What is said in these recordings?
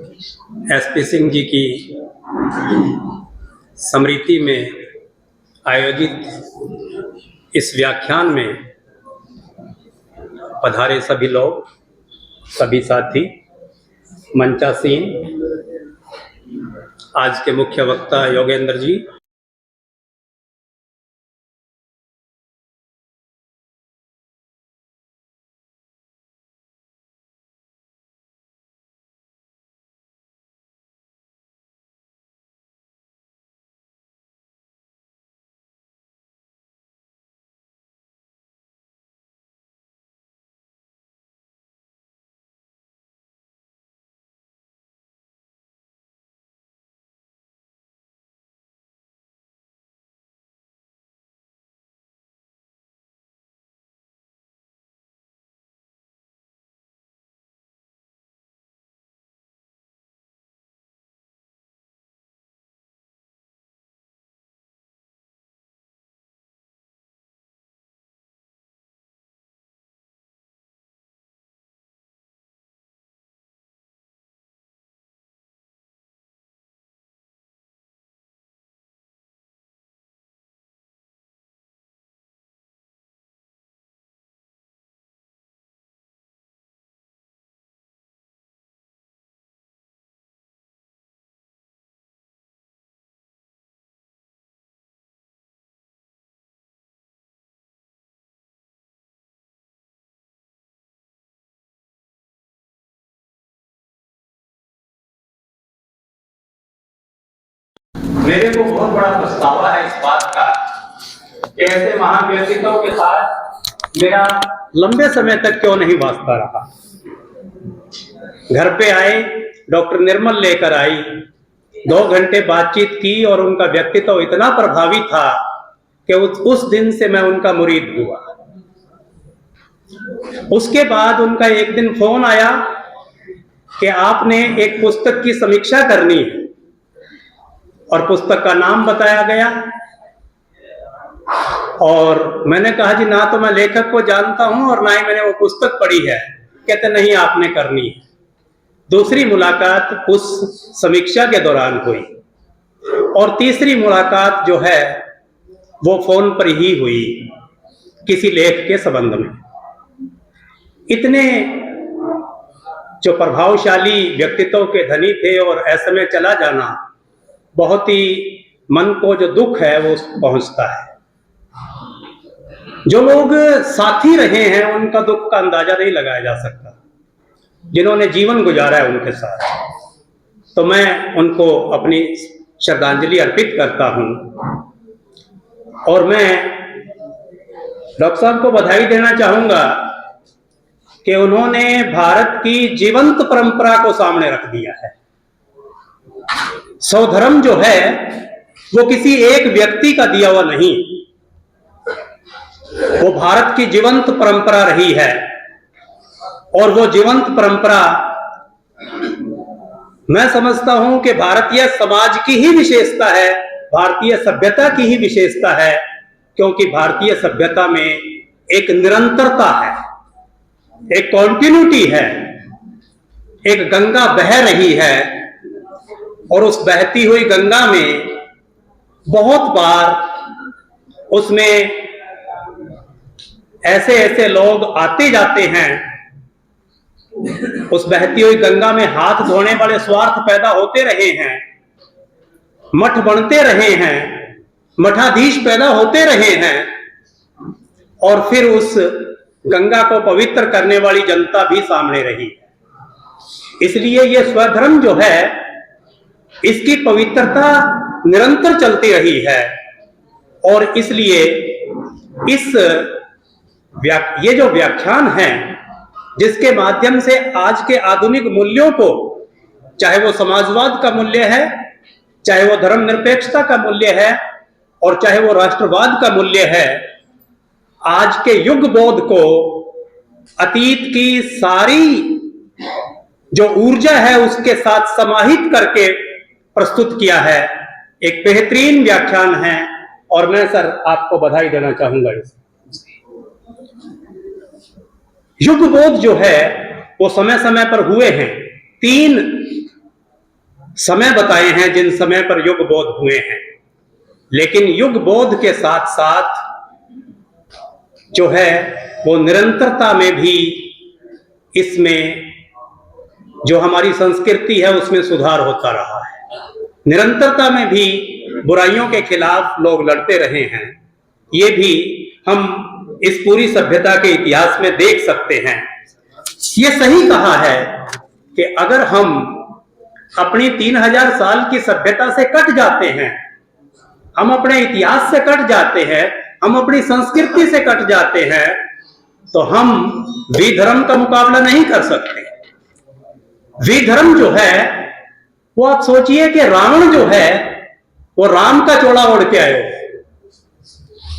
SP Singh ji की स्मृति में आयोजित इस व्याख्यान में पधारे सभी लोग, सभी साथी, मंचासीन, आज के मुख्य वक्ता योगेंद्र जी, मेरे को बहुत बड़ा पछतावा है इस बात का कि ऐसे महान व्यक्तित्वों के साथ मेरा लंबे समय तक क्यों नहीं वास्ता रहा। घर पे आए, डॉक्टर निर्मल लेकर आई, 2 घंटे बातचीत की और उनका व्यक्तित्व इतना प्रभावी था कि उस दिन से मैं उनका मुरीद हुआ। उसके बाद उनका एक दिन फोन आया कि आपने एक पुस्तक की समीक्षा करनी है और पुस्तक का नाम बताया गया। और मैंने कहा जी ना तो मैं लेखक को जानता हूं और ना ही मैंने वो पुस्तक पढ़ी है। कहते नहीं, आपने करनी है। दूसरी मुलाकात उस समीक्षा के दौरान हुई और तीसरी मुलाकात जो है वो फोन पर ही हुई किसी लेख के संबंध में। इतने जो प्रभावशाली व्यक्तित्व के धनी थे और ऐसे में चला जाना बहुत ही मन को जो दुख है वो पहुंचता है। जो लोग साथी रहे हैं उनका दुख का अंदाजा नहीं लगाया जा सकता, जिन्होंने जीवन गुजारा है उनके साथ। तो मैं उनको अपनी श्रद्धांजलि अर्पित करता हूं और मैं डॉक्टर साहब को बधाई देना चाहूंगा कि उन्होंने भारत की जीवंत परंपरा को सामने रख दिया है। स्वधर्म जो है वो किसी एक व्यक्ति का दिया हुआ नहीं, वो भारत की जीवंत परंपरा रही है। और वो जीवंत परंपरा मैं समझता हूं कि भारतीय समाज की ही विशेषता है, भारतीय सभ्यता की ही विशेषता है, क्योंकि भारतीय सभ्यता में एक निरंतरता है, एक कॉन्टिन्यूटी है। एक गंगा बह रही है और उस बहती हुई गंगा में बहुत बार उसमें ऐसे ऐसे लोग आते जाते हैं। उस बहती हुई गंगा में हाथ धोने वाले स्वार्थ पैदा होते रहे हैं, मठ बनते रहे हैं, मठाधीश पैदा होते रहे हैं और फिर उस गंगा को पवित्र करने वाली जनता भी सामने रही। इसलिए ये स्वधर्म जो है इसकी पवित्रता निरंतर चलती रही है और इसलिए ये जो व्याख्यान है जिसके माध्यम से आज के आधुनिक मूल्यों को, चाहे वो समाजवाद का मूल्य है, चाहे वो धर्मनिरपेक्षता का मूल्य है और चाहे वो राष्ट्रवाद का मूल्य है, आज के युग बोध को अतीत की सारी जो ऊर्जा है उसके साथ समाहित करके प्रस्तुत किया है। एक बेहतरीन व्याख्यान है और मैं सर आपको बधाई देना चाहूंगा। युग बोध जो है वो समय समय पर हुए हैं। 3 समय बताए हैं जिन समय पर युग बोध हुए हैं, लेकिन युग बोध के साथ साथ जो है वो निरंतरता में भी इसमें जो हमारी संस्कृति है उसमें सुधार होता रहा है। निरंतरता में भी बुराइयों के खिलाफ लोग लड़ते रहे हैं। ये भी हम इस पूरी सभ्यता के इतिहास में देख सकते हैं। ये सही कहा है कि अगर हम अपनी 3000 साल की सभ्यता से कट जाते हैं, हम अपने इतिहास से कट जाते हैं, हम अपनी संस्कृति से कट जाते हैं, तो हम विधर्म का मुकाबला नहीं कर सकते। विधर्म जो है वो आप सोचिए कि रावण जो है वो राम का चोला ओढ़ के आए।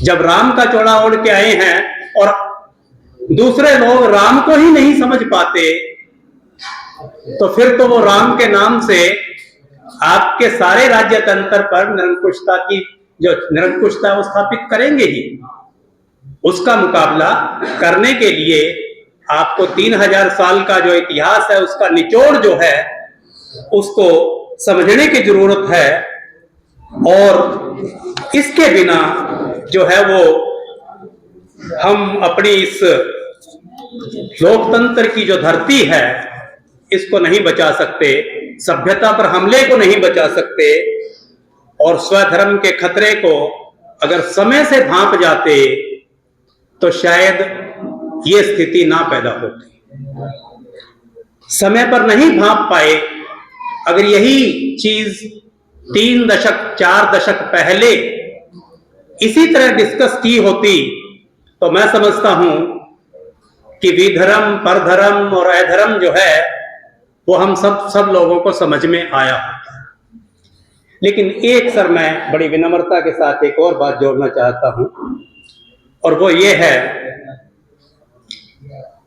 जब राम का चोला ओढ़ के आए हैं और दूसरे लोग राम को ही नहीं समझ पाते, तो फिर तो वो राम के नाम से आपके सारे राज्य तंत्र पर निरंकुशता की जो निरंकुशता वो स्थापित करेंगे ही। उसका मुकाबला करने के लिए आपको 3000 साल का जो इतिहास है उसका निचोड़ जो है उसको समझने की जरूरत है, और इसके बिना जो है वो हम अपनी इस लोकतंत्र की जो धरती है इसको नहीं बचा सकते, सभ्यता पर हमले को नहीं बचा सकते, और स्वधर्म के खतरे को अगर समय से भांप जाते तो शायद ये स्थिति ना पैदा होती। समय पर नहीं भांप पाए। अगर यही चीज 3 दशक 4 दशक पहले इसी तरह डिस्कस की होती तो मैं समझता हूं कि विधर्म, परधर्म और अधर्म जो है वो हम सब लोगों को समझ में आया होता। लेकिन एक सर मैं बड़ी विनम्रता के साथ एक और बात जोड़ना चाहता हूं, और वो ये है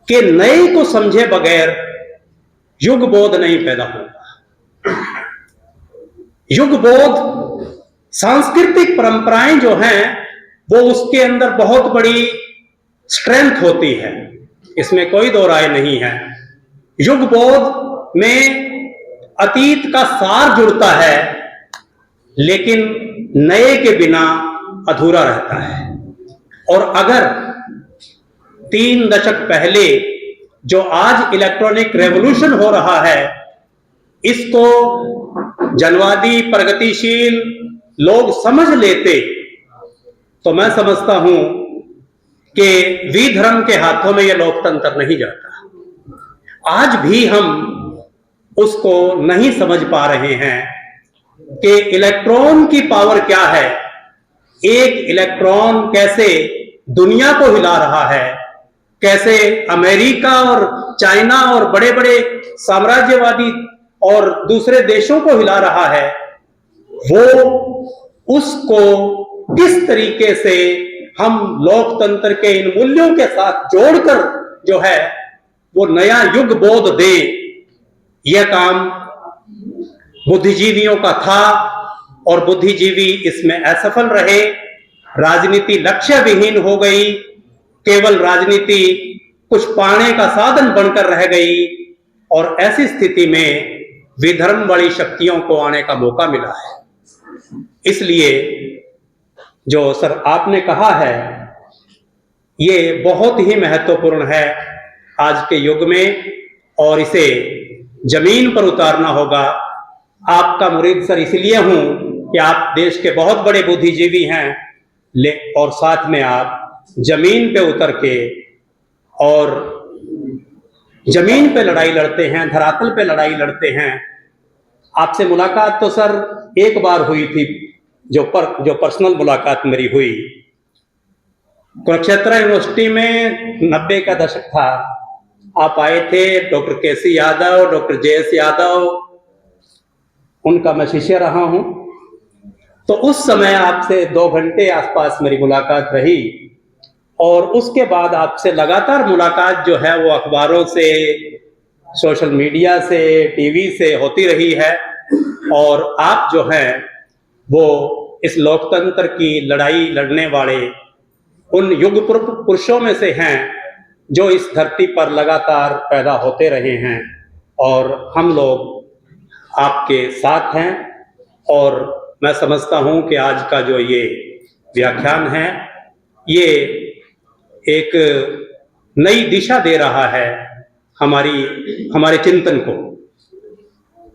कि नए को समझे बगैर युग बोध नहीं पैदा होगा। युग बोध सांस्कृतिक परंपराएं जो हैं वो उसके अंदर बहुत बड़ी स्ट्रेंथ होती है, इसमें कोई दो राय नहीं है। युग बोध में अतीत का सार जुड़ता है, लेकिन नए के बिना अधूरा रहता है। और अगर 3 दशक पहले जो आज इलेक्ट्रॉनिक रेवोल्यूशन हो रहा है इसको जनवादी प्रगतिशील लोग समझ लेते तो मैं समझता हूं कि विधर्म के हाथों में यह लोकतंत्र नहीं जाता। आज भी हम उसको नहीं समझ पा रहे हैं कि इलेक्ट्रॉन की पावर क्या है, एक इलेक्ट्रॉन कैसे दुनिया को हिला रहा है, कैसे अमेरिका और चाइना और बड़े बड़े साम्राज्यवादी और दूसरे देशों को हिला रहा है। वो उसको किस तरीके से हम लोकतंत्र के इन मूल्यों के साथ जोड़कर जो है वो नया युग बोध दे, यह काम बुद्धिजीवियों का था और बुद्धिजीवी इसमें असफल रहे। राजनीति लक्ष्य विहीन हो गई, केवल राजनीति कुछ पाने का साधन बनकर रह गई, और ऐसी स्थिति में विधर्म वाली शक्तियों को आने का मौका मिला है। इसलिए जो सर आपने कहा है ये बहुत ही महत्वपूर्ण है आज के युग में, और इसे जमीन पर उतारना होगा। आपका मुरीद सर इसलिए हूं कि आप देश के बहुत बड़े बुद्धिजीवी हैं, और साथ में आप जमीन पे उतर के और जमीन पे लड़ाई लड़ते हैं, धरातल पे लड़ाई लड़ते हैं। आपसे मुलाकात तो सर एक बार हुई थी, जो पर्सनल मुलाकात मेरी हुई कुरुक्षेत्र यूनिवर्सिटी में 90 का दशक था। आप आए थे, डॉक्टर केसी यादव, डॉक्टर जेएस यादव, उनका मैं शिष्य रहा हूं। तो उस समय आपसे 2 घंटे आसपास मेरी मुलाकात रही, और उसके बाद आपसे लगातार मुलाकात जो है वो अखबारों से, सोशल मीडिया से, टीवी से होती रही है। और आप जो हैं वो इस लोकतंत्र की लड़ाई लड़ने वाले उन युग पुरुषों में से हैं जो इस धरती पर लगातार पैदा होते रहे हैं, और हम लोग आपके साथ हैं और मैं समझता हूं कि आज का जो ये व्याख्यान है ये एक नई दिशा दे रहा है हमारे चिंतन को।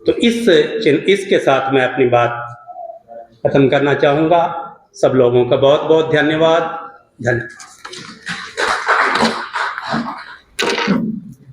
तो इसके साथ मैं अपनी बात खत्म करना चाहूँगा। सब लोगों का बहुत बहुत धन्यवाद।